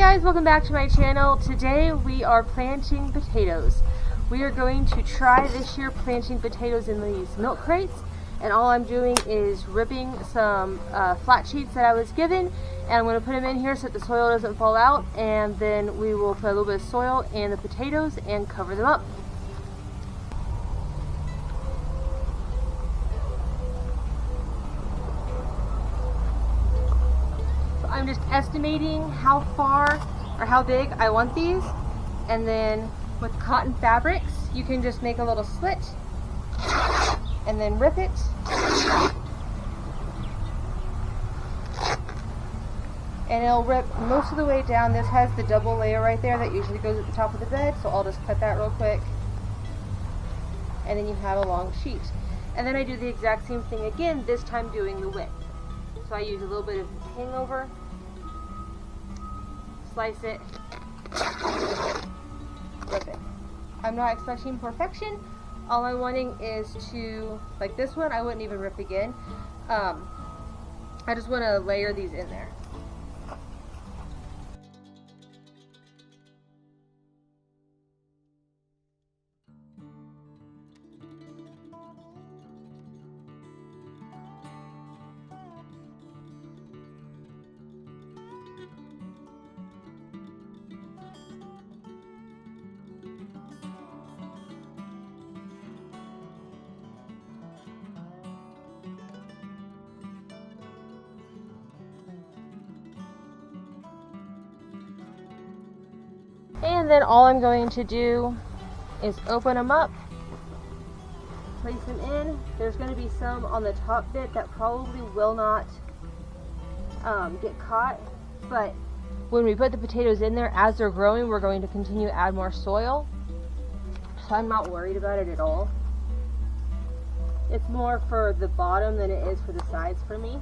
guys, welcome back to my channel. Today we are planting potatoes. We are going to try this year planting potatoes in these milk crates, and all I'm doing is ripping some flat sheets that I was given, and I'm going to put them in here so that the soil doesn't fall out, and then we will put a little bit of soil in the potatoes and cover them up. I'm just estimating how far or how big I want these, and then with cotton fabrics you can just make a little slit and then rip it, and it'll rip most of the way down. This has the double layer right there that usually goes at the top of the bed, so I'll just cut that real quick, and then you have a long sheet. And then I do the exact same thing again, this time doing the width. So I use a little bit of hangover, slice it, rip it. I'm not expecting perfection. All I'm wanting is to, like this one, I wouldn't even rip again. I just want to layer these in there. And then all I'm going to do is open them up, place them in. There's going to be some on the top bit that probably will not get caught, but when we put the potatoes in there, as they're growing, we're going to continue to add more soil. So I'm not worried about it at all. It's more for the bottom than it is for the sides for me.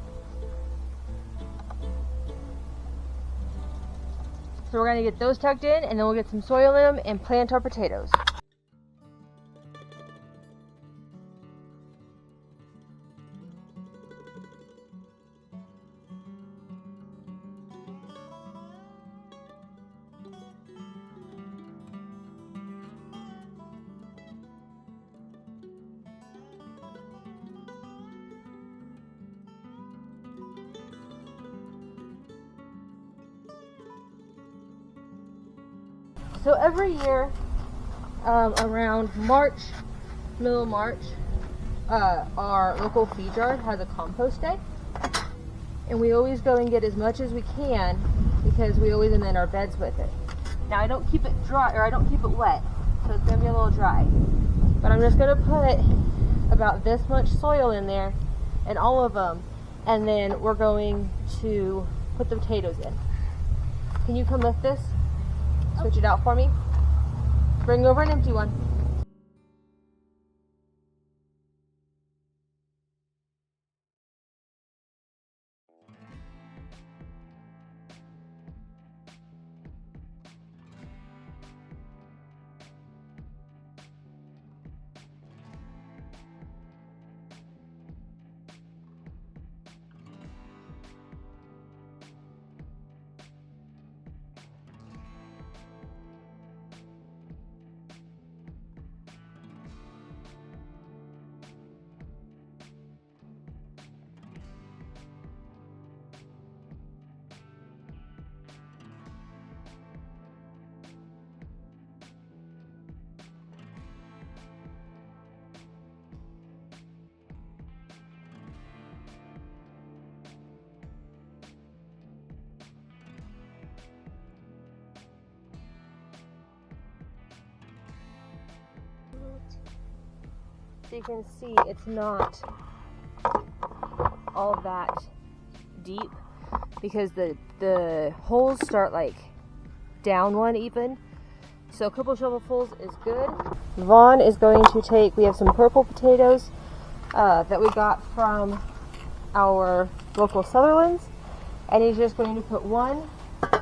So we're going to get those tucked in, and then we'll get some soil in them and plant our potatoes. So every year, around March, middle of March, our local feed yard has a compost day, and we always go and get as much as we can because we always amend our beds with it. Now I don't keep it dry, or I don't keep it wet, so it's going to be a little dry, but I'm just going to put about this much soil in there and all of them, and then we're going to put the potatoes in. Can you come lift this? Switch it out for me. Bring over an empty one. So you can see it's not all that deep because the holes start like down one even. So a couple shovelfuls is good. Vaughn is going to take, we have some purple potatoes that we got from our local Sutherlands, and he's just going to put one,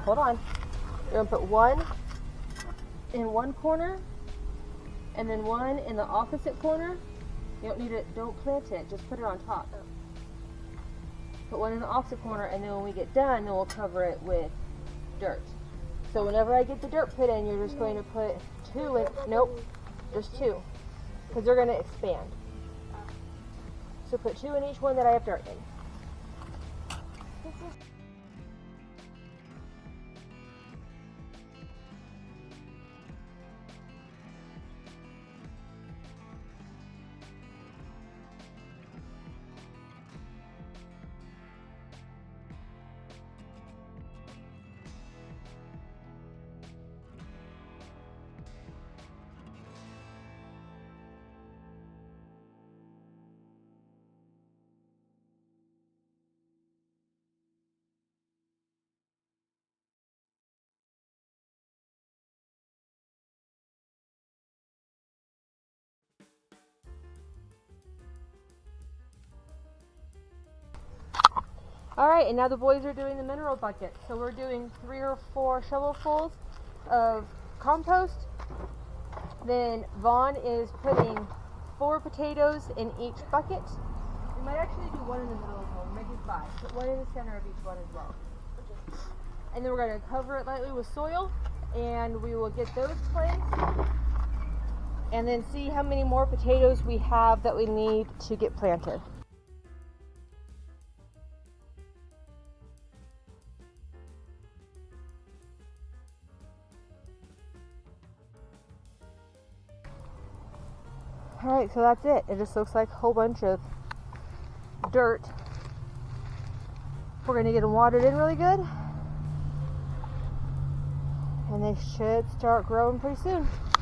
hold on, you're going to put one in one corner and then one in the opposite corner. You don't need it, don't plant it, just put it on top. Put one in the opposite corner, and then when we get done, then we'll cover it with dirt. So whenever I get the dirt put in, you're just going to put 2 in. Nope, just 2, because they're going to expand. So put 2 in each one that I have dirt in. Alright, and now the boys are doing the mineral bucket. So we're doing 3 or 4 shovelfuls of compost. Then Vaughn is putting 4 potatoes in each bucket. We might actually do 1 in the middle of one. We might do 5. Put 1 in the center of each one as well. And then we're going to cover it lightly with soil, and we will get those planted. And then see how many more potatoes we have that we need to get planted. Alright, so that's it. It just looks like a whole bunch of dirt. We're going to get them watered in really good. And they should start growing pretty soon.